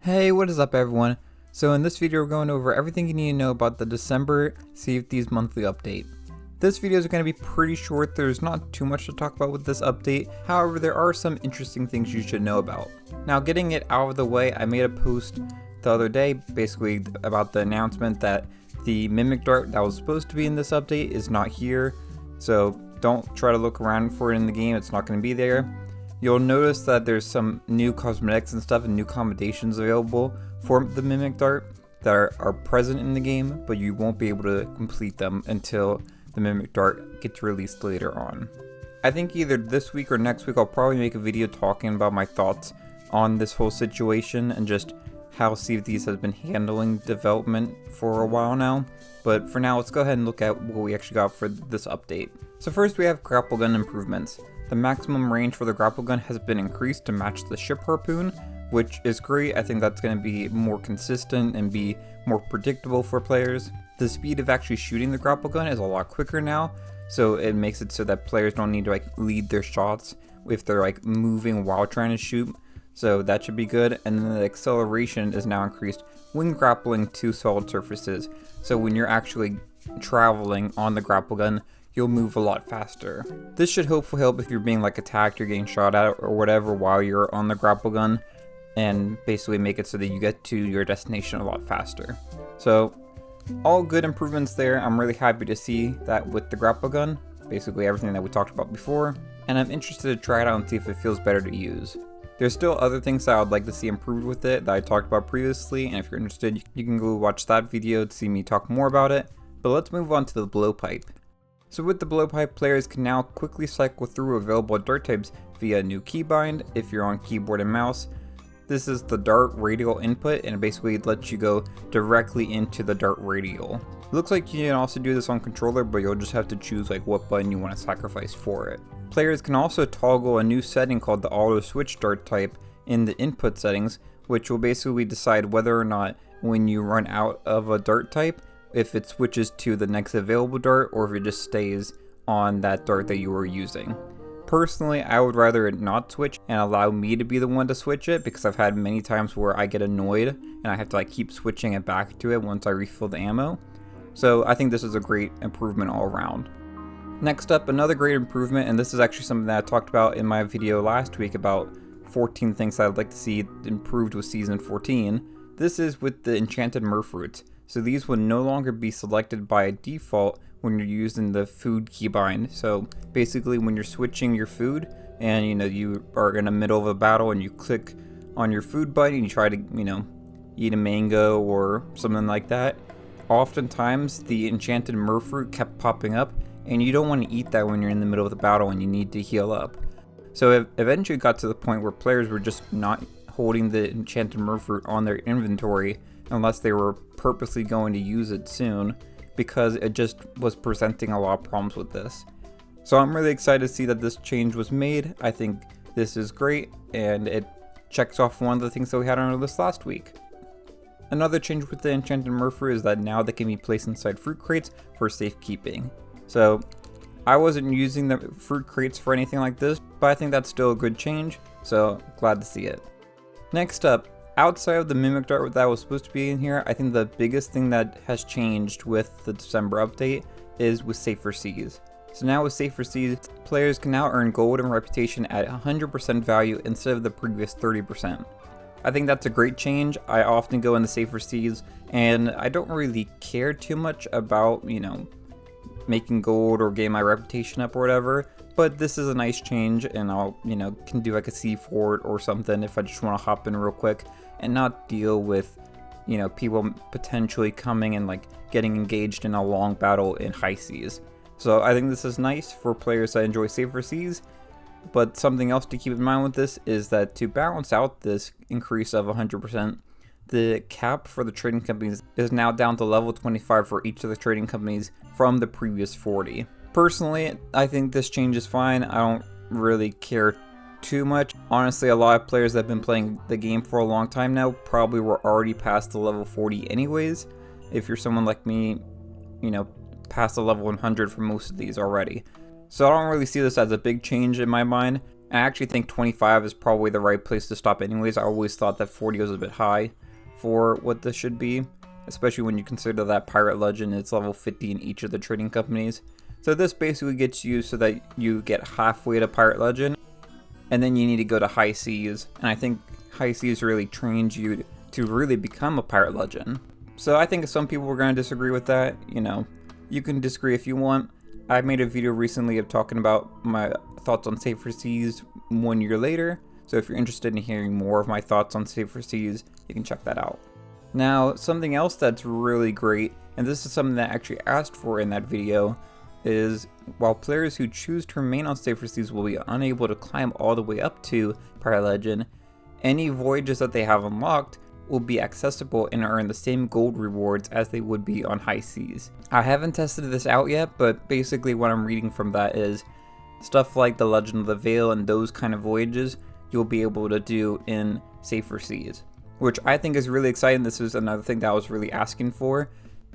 Hey, what is up everyone? So in this video we're going over everything you need to know about the December Sea of Thieves monthly update. This video is going to be pretty short, there's not too much to talk about with this update, however there are some interesting things you should know about. Now getting it out of the way, I made a post the other day basically about the announcement that the Mimic Dart that was supposed to be in this update is not here, so don't try to look around for it in the game, it's not going to be there. You'll notice that there's some new cosmetics and stuff and new combinations available for the Mimic Dart that are present in the game, but you won't be able to complete them until the Mimic Dart gets released later on. I think either this week or next week I'll probably make a video talking about my thoughts on this whole situation and just how Sea of Thieves has been handling development for a while now. But for now, let's go ahead and look at what we actually got for this update. So first we have grapple gun improvements. The maximum range for the grapple gun has been increased to match the ship harpoon, which is great. I think that's going to be more consistent and be more predictable for players. The speed of actually shooting the grapple gun is a lot quicker now, so it makes it so that players don't need to lead their shots if they're moving while trying to shoot. So that should be good. And then the acceleration is now increased when grappling to solid surfaces. So when you're actually traveling on the grapple gun, you'll move a lot faster. This should hopefully help if you're being attacked or getting shot at or whatever while you're on the grapple gun, and basically make it so that you get to your destination a lot faster. So all good improvements there. I'm really happy to see that with the grapple gun, basically everything that we talked about before, and I'm interested to try it out and see if it feels better to use. There's still other things that I would like to see improved with it that I talked about previously, and if you're interested, you can go watch that video to see me talk more about it. But let's move on to the blowpipe. So with the blowpipe, players can now quickly cycle through available dart types via a new keybind if you're on keyboard and mouse. This is the dart radial input, and it basically lets you go directly into the dart radial. It looks like you can also do this on controller, but you'll just have to choose what button you want to sacrifice for it. Players can also toggle a new setting called the auto switch dart type in the input settings, which will basically decide whether or not when you run out of a dart type, if it switches to the next available dart or if it just stays on that dart that you were using. Personally, I would rather it not switch and allow me to be the one to switch it, because I've had many times where I get annoyed and I have to keep switching it back to it once I refill the ammo. So I think this is a great improvement all around. Next up, another great improvement, and this is actually something that I talked about in my video last week about 14 things that I'd like to see improved with Season 14. This is with the enchanted Murfruits. So these would no longer be selected by default when you're using the food keybind. So basically when you're switching your food and you are in the middle of a battle and you click on your food button and you try to eat a mango or something like that, oftentimes the enchanted Murfruit kept popping up, and you don't want to eat that when you're in the middle of the battle and you need to heal up. So it eventually got to the point where players were just not holding the enchanted Murfruit on their inventory unless they were purposely going to use it soon, because it just was presenting a lot of problems with this. So I'm really excited to see that this change was made. I think this is great, and it checks off one of the things that we had on our list last week. Another change with the enchanted Murfruit is that now they can be placed inside fruit crates for safekeeping. So I wasn't using the fruit crates for anything like this, but I think that's still a good change, so glad to see it. Next up, outside of the Mimic Dart that was supposed to be in here, I think the biggest thing that has changed with the December update is with Safer Seas. So now with Safer Seas, players can now earn gold and reputation at 100% value instead of the previous 30%. I think that's a great change. I often go in the Safer Seas and I don't really care too much about, making gold or getting my reputation up or whatever, but this is a nice change, and I'll, can do a sea fort or something if I just want to hop in real quick and not deal with, people potentially coming and getting engaged in a long battle in high seas. So I think this is nice for players that enjoy Safer Seas, but something else to keep in mind with this is that to balance out this increase of 100%, the cap for the trading companies is now down to level 25 for each of the trading companies from the previous 40. Personally, I think this change is fine. I don't really care too much. Honestly, a lot of players that have been playing the game for a long time now probably were already past the level 40 anyways. If you're someone like me, past the level 100 for most of these already. So I don't really see this as a big change in my mind. And I actually think 25 is probably the right place to stop anyways. I always thought that 40 was a bit high for what this should be, especially when you consider that Pirate Legend is level 50 in each of the trading companies. So this basically gets you so that you get halfway to Pirate Legend, and then you need to go to High Seas, and I think High Seas really trains you to really become a Pirate Legend. So I think some people are going to disagree with that. You know, you can disagree if you want. I made a video recently of talking about my thoughts on Safer Seas 1 year later, so if you're interested in hearing more of my thoughts on Safer Seas, you can check that out. Now, something else that's really great, and this is something that I actually asked for in that video, is while players who choose to remain on Safer Seas will be unable to climb all the way up to Pirate Legend, any voyages that they have unlocked will be accessible and earn the same gold rewards as they would be on High Seas. I haven't tested this out yet, but basically what I'm reading from that is stuff like the Legend of the Veil and those kind of voyages you'll be able to do in Safer Seas, which I think is really exciting. This is another thing that I was really asking for,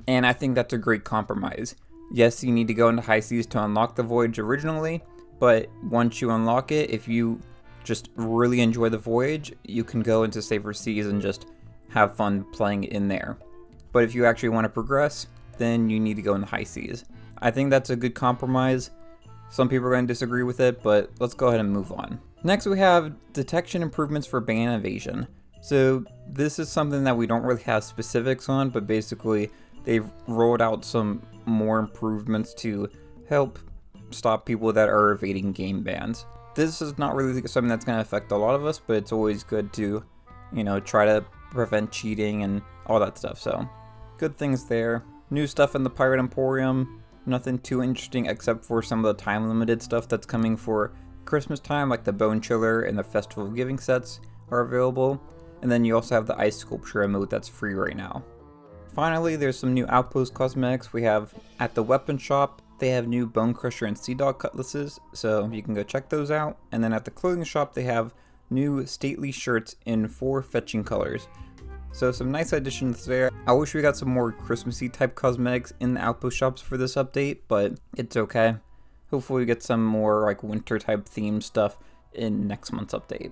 and I think that's a great compromise. Yes, you need to go into High Seas to unlock the voyage originally, but once you unlock it, if you just really enjoy the voyage, you can go into Safer Seas and just have fun playing in there. But if you actually want to progress, then you need to go into High Seas. I think that's a good compromise. Some people are going to disagree with it, but let's go ahead and move on. Next we have detection improvements for ban evasion. So this is something that we don't really have specifics on, but basically they've rolled out some more improvements to help stop people that are evading game bans. This is not really something that's going to affect a lot of us, but it's always good to, you know, try to prevent cheating and all that stuff. So good things there. New stuff in the Pirate Emporium. Nothing too interesting except for some of the time limited stuff that's coming for Christmas time, like the Bone Chiller and the Festival of Giving sets are available. And then you also have the Ice Sculpture emote that's free right now. Finally, there's some new Outpost cosmetics. We have at the weapon shop, they have new Bone Crusher and Sea Dog cutlasses, so you can go check those out. And then at the clothing shop, they have new Stately shirts in 4 fetching colors. So some nice additions there. I wish we got some more Christmassy type cosmetics in the Outpost shops for this update, but it's okay. Hopefully we get some more like winter type themed stuff in next month's update.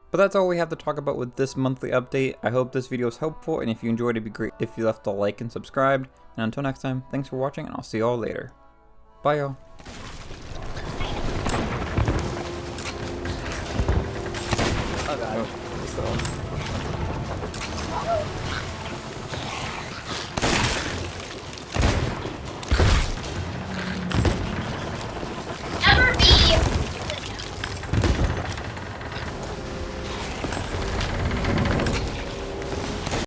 But that's all we have to talk about with this monthly update. I hope this video was helpful, and if you enjoyed, it'd be great if you left a like and subscribed. And until next time, thanks for watching, and I'll see y'all later. Bye, y'all. Oh god.